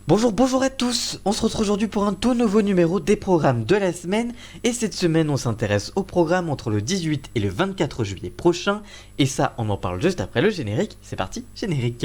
Bonjour à tous, on se retrouve aujourd'hui pour un tout nouveau numéro des programmes de la semaine et cette semaine on s'intéresse au programme entre le 18 et le 24 juillet prochain et ça on en parle juste après le générique, c'est parti, générique.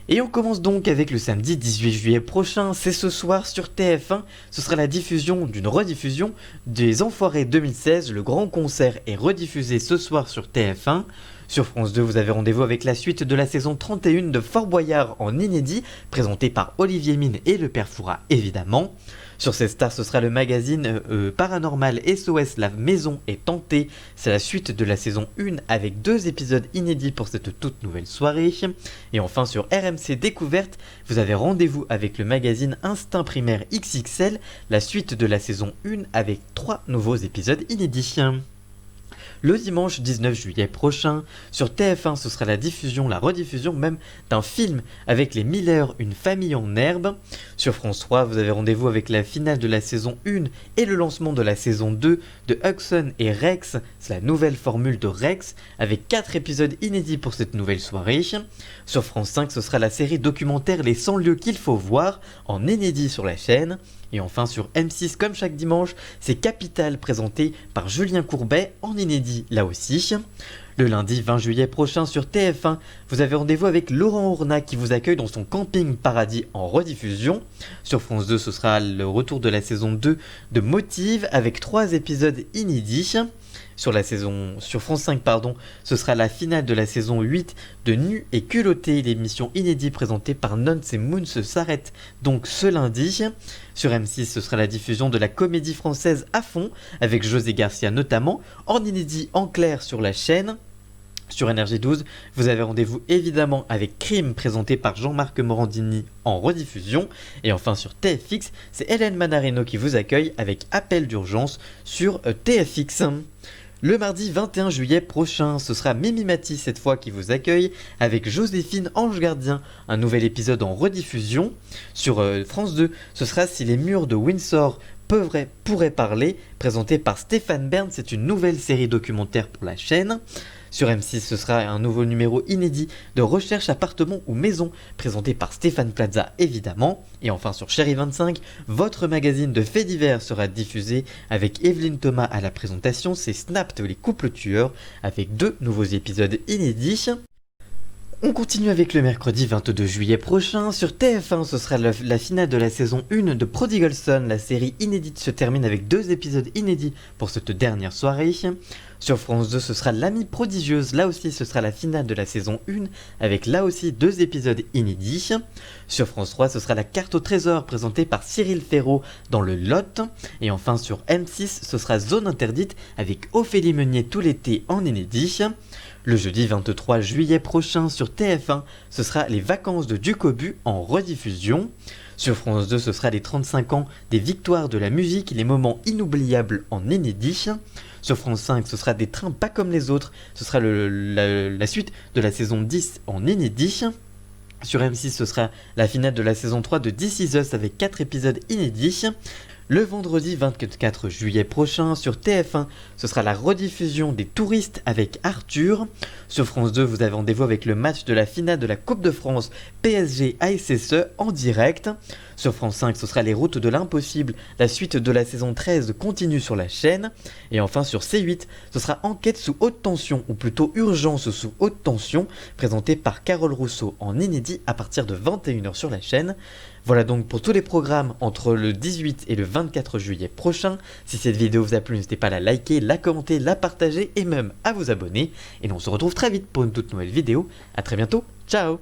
Et on commence donc avec le samedi 18 juillet prochain, c'est ce soir sur TF1, ce sera la diffusion d'une rediffusion des Enfoirés 2016, le grand concert est rediffusé ce soir sur TF1. Sur France 2, vous avez rendez-vous avec la suite de la saison 31 de Fort Boyard en inédit, présenté par Olivier Mine et le Père Fouras évidemment. Sur cette star, ce sera le magazine Paranormal SOS La Maison est Hantée. C'est la suite de la saison 1 avec 2 épisodes inédits pour cette toute nouvelle soirée. Et enfin sur RMC Découverte, vous avez rendez-vous avec le magazine Instinct Primaire XXL, la suite de la saison 1 avec 3 nouveaux épisodes inédits. Le dimanche 19 juillet prochain, sur TF1, ce sera la rediffusion même d'un film avec les Miller, une famille en herbe. Sur France 3, vous avez rendez-vous avec la finale de la saison 1 et le lancement de la saison 2 de Hudson et Rex. C'est la nouvelle formule de Rex, avec 4 épisodes inédits pour cette nouvelle soirée. Sur France 5, ce sera la série documentaire Les 100 lieux qu'il faut voir, en inédit sur la chaîne. Et enfin sur M6, comme chaque dimanche, c'est Capital présenté par Julien Courbet en inédit là aussi. Le lundi 20 juillet prochain sur TF1, vous avez rendez-vous avec Laurent Ourna qui vous accueille dans son camping paradis en rediffusion. Sur France 2, ce sera le retour de la saison 2 de Motive avec 3 épisodes inédits. Sur France 5, ce sera la finale de la saison 8 de Nu et Culotté. L'émission inédite présentée par Nonce et Moons s'arrête donc ce lundi. Sur M6, ce sera la diffusion de la comédie française à fond, avec José Garcia notamment, en inédit en clair sur la chaîne. Sur NRJ12, vous avez rendez-vous évidemment avec Crime présenté par Jean-Marc Morandini en rediffusion. Et enfin sur TFX, c'est Hélène Manarino qui vous accueille avec Appel d'urgence sur TFX. Le mardi 21 juillet prochain, ce sera Mimi Mati cette fois qui vous accueille avec Joséphine Ange Gardien, un nouvel épisode en rediffusion. Sur France 2, ce sera Si les murs de Windsor pourraient parler, présenté par Stéphane Bern, c'est une nouvelle série documentaire pour la chaîne. Sur M6, ce sera un nouveau numéro inédit de Recherche appartement ou maison, présenté par Stéphane Plaza évidemment. Et enfin sur Chérie 25, votre magazine de faits divers sera diffusé avec Evelyne Thomas à la présentation, c'est Snapped les couples tueurs, avec 2 nouveaux épisodes inédits. On continue avec le mercredi 22 juillet prochain. Sur TF1, ce sera la finale de la saison 1 de Prodigal Son. La série inédite se termine avec 2 épisodes inédits pour cette dernière soirée. Sur France 2, ce sera L'Amie prodigieuse. Là aussi, ce sera la finale de la saison 1 avec là aussi 2 épisodes inédits. Sur France 3, ce sera la carte au trésor présentée par Cyril Ferraud dans le Lot. Et enfin sur M6, ce sera Zone interdite avec Ophélie Meunier tout l'été en inédit. Le jeudi 23 juillet prochain sur TF1, ce sera les vacances de Ducobu en rediffusion. Sur France 2, ce sera les 35 ans des victoires de la musique, les moments inoubliables en inédit. Sur France 5, ce sera des trains pas comme les autres, ce sera la suite de la saison 10 en inédit. Sur M6, ce sera la finale de la saison 3 de This Is Us avec 4 épisodes inédits. Le vendredi 24 juillet prochain sur TF1, ce sera la rediffusion des touristes avec Arthur. Sur France 2, vous avez rendez-vous avec le match de la finale de la Coupe de France PSG ASSE en direct. Sur France 5, ce sera les routes de l'impossible. La suite de la saison 13 continue sur la chaîne. Et enfin sur C8, ce sera Enquête sous haute tension, ou plutôt Urgence sous haute tension, présenté par Carole Rousseau en inédit à partir de 21h sur la chaîne. Voilà donc pour tous les programmes entre le 18 et le 24 juillet prochain. Si cette vidéo vous a plu, n'hésitez pas à la liker, la commenter, la partager et même à vous abonner. Et nous on se retrouve très vite pour une toute nouvelle vidéo. A très bientôt, ciao!